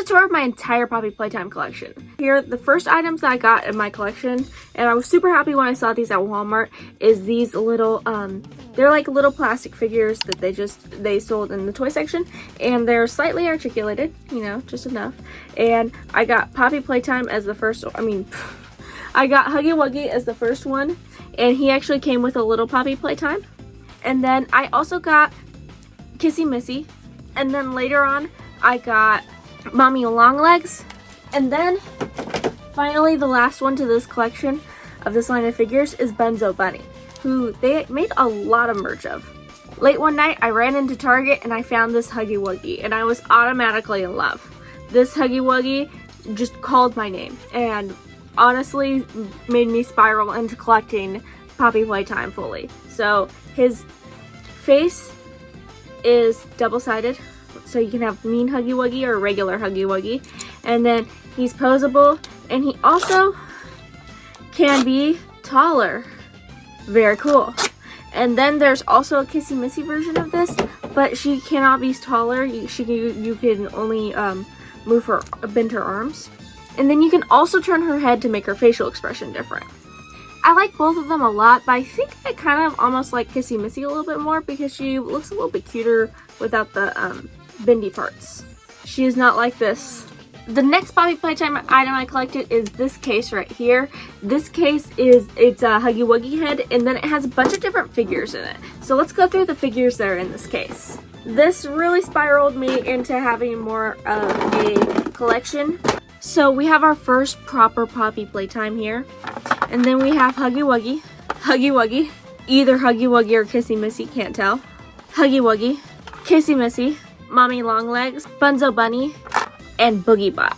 a tour of my entire Poppy Playtime collection. Here, the first items that I got in my collection, and I was super happy when I saw these at Walmart, is these little, they're like little plastic figures that they sold in the toy section, and they're slightly articulated, you know, just enough. And I got Poppy Playtime as the first, I got Huggy Wuggy as the first one, and he actually came with a little Poppy Playtime. And then I also got Kissy Missy, and then later on, I got Mommy Longlegs, and then finally the last one to this collection of this line of figures is Bunzo Bunny, who they made a lot of merch of. Late one night I ran into Target and I found this Huggy Wuggy, and I was automatically in love. This Huggy Wuggy just called my name and honestly made me spiral into collecting Poppy Playtime fully. So his face is double-sided, so you can have mean Huggy Wuggy or regular Huggy Wuggy. And then he's poseable, and he also can be taller. Very cool. And then there's also a Kissy Missy version of this, but she cannot be taller. You can only bend her arms. And then you can also turn her head to make her facial expression different. I like both of them a lot, but I think I kind of almost like Kissy Missy a little bit more because she looks a little bit cuter without the bendy parts. She is not like this. The next Poppy Playtime item I collected is this case right here. This case it's a Huggy Wuggy head, and then it has a bunch of different figures in it. So let's go through the figures that are in this case. This really spiraled me into having more of a collection. So we have our first proper Poppy Playtime here. And then we have Huggy Wuggy, either Huggy Wuggy or Kissy Missy, can't tell. Huggy Wuggy, Kissy Missy, Mommy Longlegs, Bunzo Bunny, and Boogie Bot.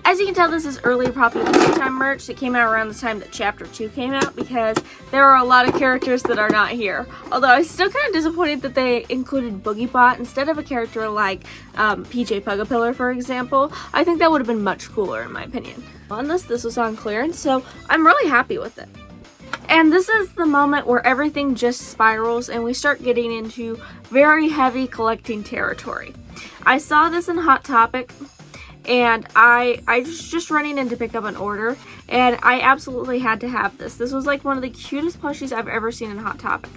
As you can tell, this is early Poppy Playtime merch. It came out around the time that Chapter 2 came out because there are a lot of characters that are not here. Although I was still kind of disappointed that they included Boogie Bot instead of a character like Pug A Pillar, for example. I think that would have been much cooler in my opinion. On this was on clearance, so I'm really happy with it. And this is the moment where everything just spirals and we start getting into very heavy collecting territory. I saw this in Hot Topic, and I was just running in to pick up an order, and I absolutely had to have this. This was like one of the cutest plushies I've ever seen in Hot Topic.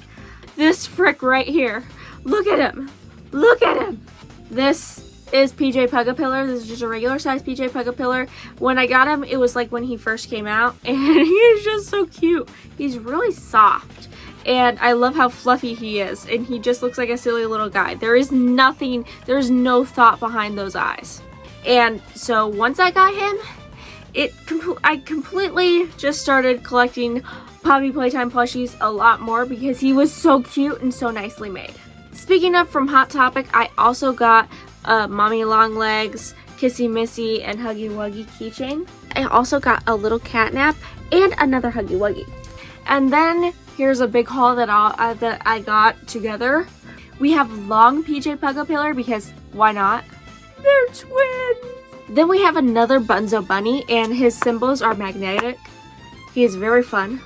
This frick right here. Look at him. Look at him. This is Pug A Pillar. This is just a regular size Pug A Pillar. When I got him, it was like when he first came out, and he's just so cute. He's really soft, and I love how fluffy he is, and he just looks like a silly little guy. There's no thought behind those eyes. And so once I got him, I completely just started collecting Poppy Playtime plushies a lot more because he was so cute and so nicely made. Speaking of from Hot Topic, I also got Mommy Longlegs, Kissy Missy, and Huggy Wuggy keychain. I also got a little Catnap and another Huggy Wuggy. And then here's a big haul that I got together. We have long Pug A Pillar because why not? They're twins! Then we have another Bunzo Bunny, and his symbols are magnetic. He is very fun.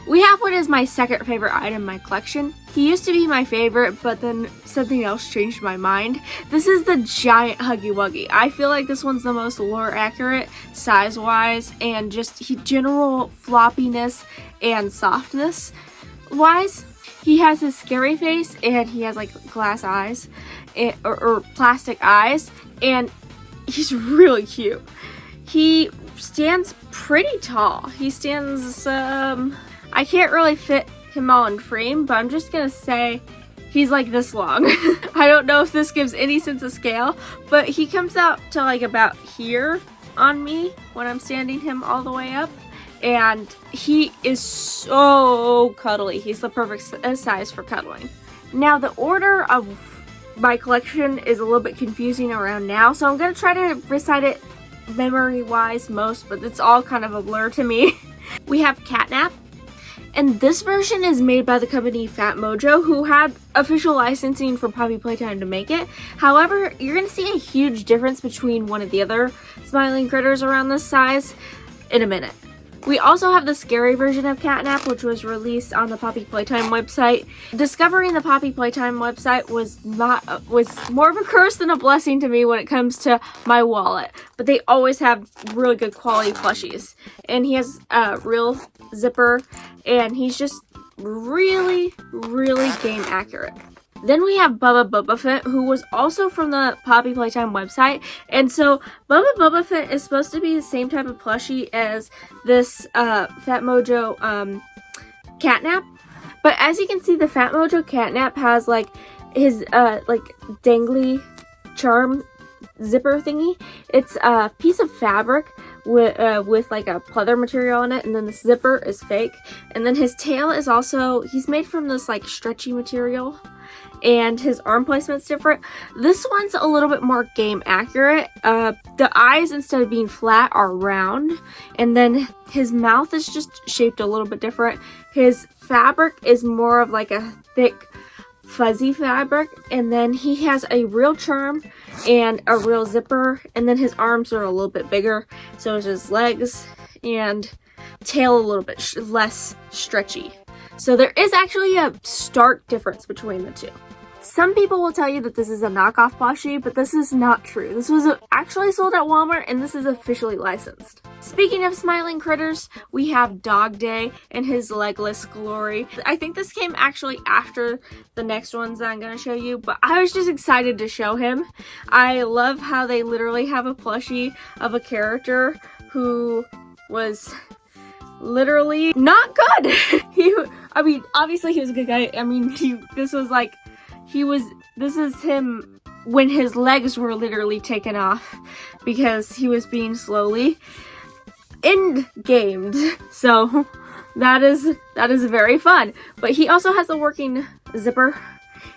We have what is my second favorite item in my collection. He used to be my favorite, but then something else changed my mind. This is the giant Huggy Wuggy. I feel like this one's the most lore accurate, size-wise, and just general floppiness and softness wise. He has his scary face, and he has like glass eyes, or plastic eyes, and he's really cute. He stands pretty tall. He stands, I can't really fit him all in frame, but I'm just gonna say he's like this long. I don't know if this gives any sense of scale, but he comes out to like about here on me when I'm standing him all the way up. And he is so cuddly. He's the perfect size for cuddling. Now, the order of my collection is a little bit confusing around now, so I'm going to try to recite it memory-wise most, but it's all kind of a blur to me. We have Catnap, and this version is made by the company Fat Mojo, who had official licensing for Poppy Playtime to make it. However, you're going to see a huge difference between one of the other smiling critters around this size in a minute. We also have the scary version of Catnap, which was released on the Poppy Playtime website. Discovering the Poppy Playtime website was more of a curse than a blessing to me when it comes to my wallet. But they always have really good quality plushies. And he has a real zipper, and he's just really, really game accurate. Then we have bubbaphant, who was also from the Poppy Playtime website. And so bubbaphant is supposed to be the same type of plushie as this Fat Mojo Catnap. But as you can see, the Fat Mojo Catnap has like his like dangly charm zipper thingy. It's a piece of fabric with like a pleather material on it, and then the zipper is fake. And then his tail is also, he's made from this like stretchy material. And his arm placement's different. This one's a little bit more game accurate. The eyes, instead of being flat, are round. And then his mouth is just shaped a little bit different. His fabric is more of like a thick, fuzzy fabric. And then he has a real charm and a real zipper. And then his arms are a little bit bigger. So is his legs, and tail a little bit less stretchy. So there is actually a stark difference between the two. Some people will tell you that this is a knockoff plushie, but this is not true. This was actually sold at Walmart, and this is officially licensed. Speaking of smiling critters, we have Dogday and his legless glory. I think this came actually after the next ones that I'm going to show you, but I was just excited to show him. I love how they literally have a plushie of a character who was literally not good. I mean, obviously he was a good guy. I mean, this is him when his legs were literally taken off because he was being slowly end-gamed. So that is very fun. But he also has a working zipper,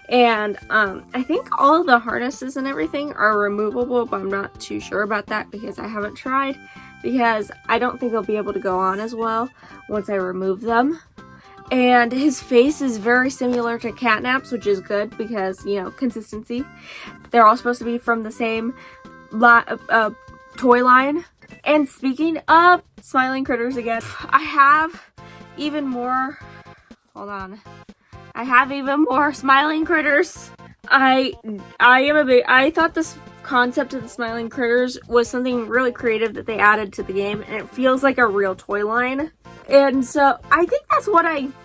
and I think all of the harnesses and everything are removable, but I'm not too sure about that because I haven't tried, because I don't think they'll be able to go on as well once I remove them. And his face is very similar to Catnap's, which is good because, you know, consistency. They're all supposed to be from the same toy line. And speaking of smiling critters again, I have even more. Hold on. I have even more smiling critters. I thought this concept of the smiling critters was something really creative that they added to the game, and it feels like a real toy line. And so I think that's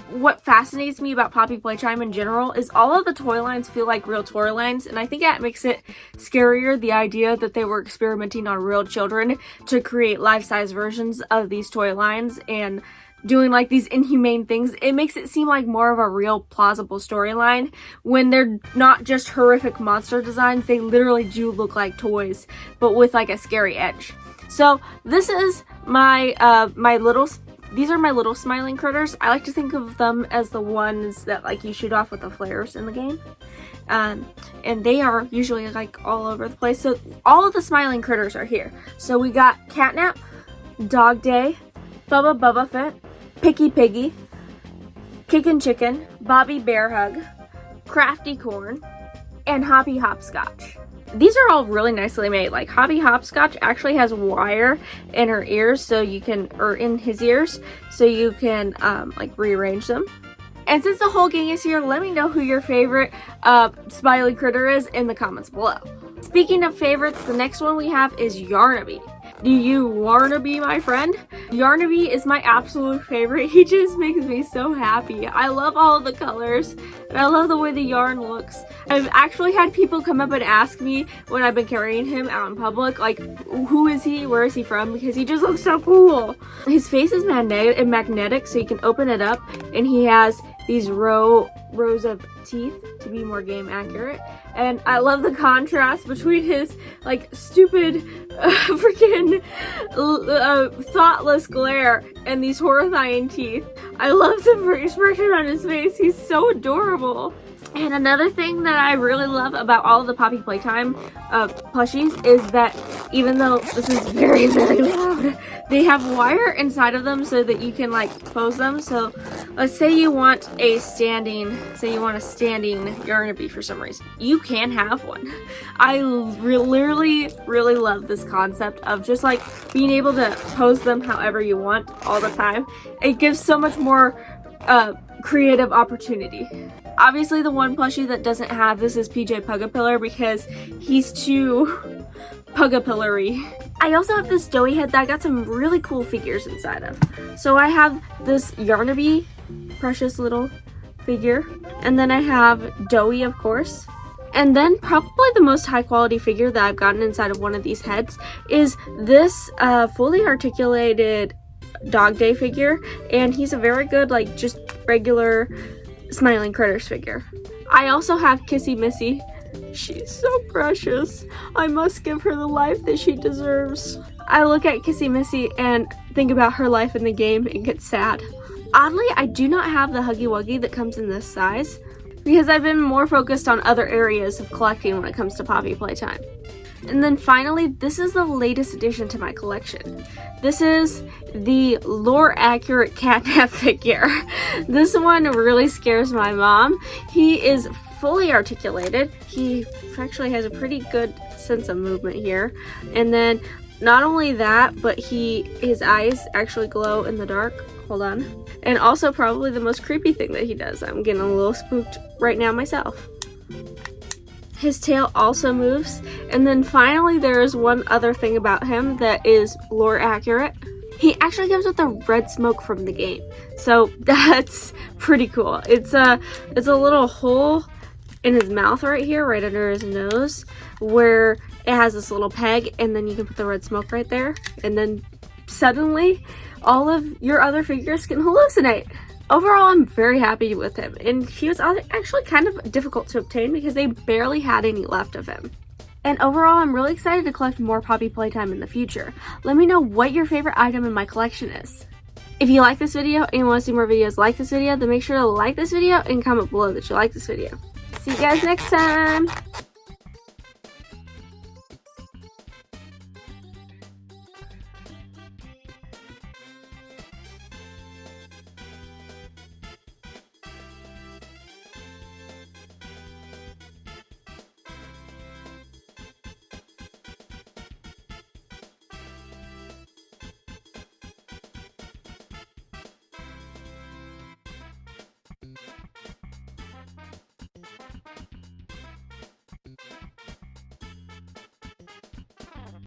what fascinates me about Poppy Playtime in general, is all of the toy lines feel like real toy lines, and I think that makes it scarier, the idea that they were experimenting on real children to create life-size versions of these toy lines and doing like these inhumane things. It makes it seem like more of a real plausible storyline when they're not just horrific monster designs. They literally do look like toys, but with like a scary edge. So this is these are my little smiling critters. I like to think of them as the ones that like you shoot off with the flares in the game. And they are usually like all over the place. So all of the smiling critters are here. So we got Catnap, Dogday, bubbaphant, piggy, Kickin, Bobby Bearhug, Craftycorn, and Hoppy Hopscotch. These are all really nicely made. Like Hoppy Hopscotch actually has wire in her ears, so you can, or in his ears, so you can like rearrange them. And since the whole gang is here, let me know who your favorite smiley critter is in the comments below. Speaking of favorites, the next one we have is Yarnaby. Do you wanna be my friend? Yarnaby is my absolute favorite. He just makes me so happy. I love all of the colors, and I love the way the yarn looks. I've actually had people come up and ask me when I've been carrying him out in public, like, who is he? Where is he from? Because he just looks so cool. His face is magnetic, so you can open it up, and he has these rows of teeth to be more game accurate. And I love the contrast between his like stupid freaking thoughtless glare and these horrifying teeth. I love the expression on his face. He's so adorable. And another thing that I really love about all of the Poppy Playtime plushies is that even though this is very, very loud, they have wire inside of them so that you can like pose them. So let's say you want a standing Yarnaby for some reason. You can have one. I literally really love this concept of just like being able to pose them however you want all the time. It gives so much more creative opportunity. Obviously, the one plushie that doesn't have this is Pug A Pillar because he's too Pug A Pillar-y. I also have this Doey head that I got some really cool figures inside of. So I have this Yarnaby, precious little figure, and then I have Doey, of course. And then probably the most high quality figure that I've gotten inside of one of these heads is this fully articulated Dogday figure, and he's a very good like just regular Smiling Critters figure. I also have Kissy Missy. She's so precious. I must give her the life that she deserves. I look at Kissy Missy and think about her life in the game and get sad. Oddly, I do not have the Huggy Wuggy that comes in this size because I've been more focused on other areas of collecting when it comes to Poppy Playtime. And then finally, this is the latest addition to my collection. This is the lore-accurate Catnap figure. This one really scares my mom. He is fully articulated. He actually has a pretty good sense of movement here. And then not only that, but his eyes actually glow in the dark. Hold on. And also probably the most creepy thing that he does. I'm getting a little spooked right now myself. His tail also moves. And then finally there is one other thing about him that is lore accurate. He actually comes with the red smoke from the game. So that's pretty cool. It's a little hole in his mouth right here, right under his nose, where it has this little peg, and then you can put the red smoke right there. And then suddenly all of your other figures can hallucinate. Overall, I'm very happy with him, and he was actually kind of difficult to obtain because they barely had any left of him. And overall, I'm really excited to collect more Poppy Playtime in the future. Let me know what your favorite item in my collection is. If you like this video and you want to see more videos like this video, then make sure to like this video and comment below that you like this video. See you guys next time!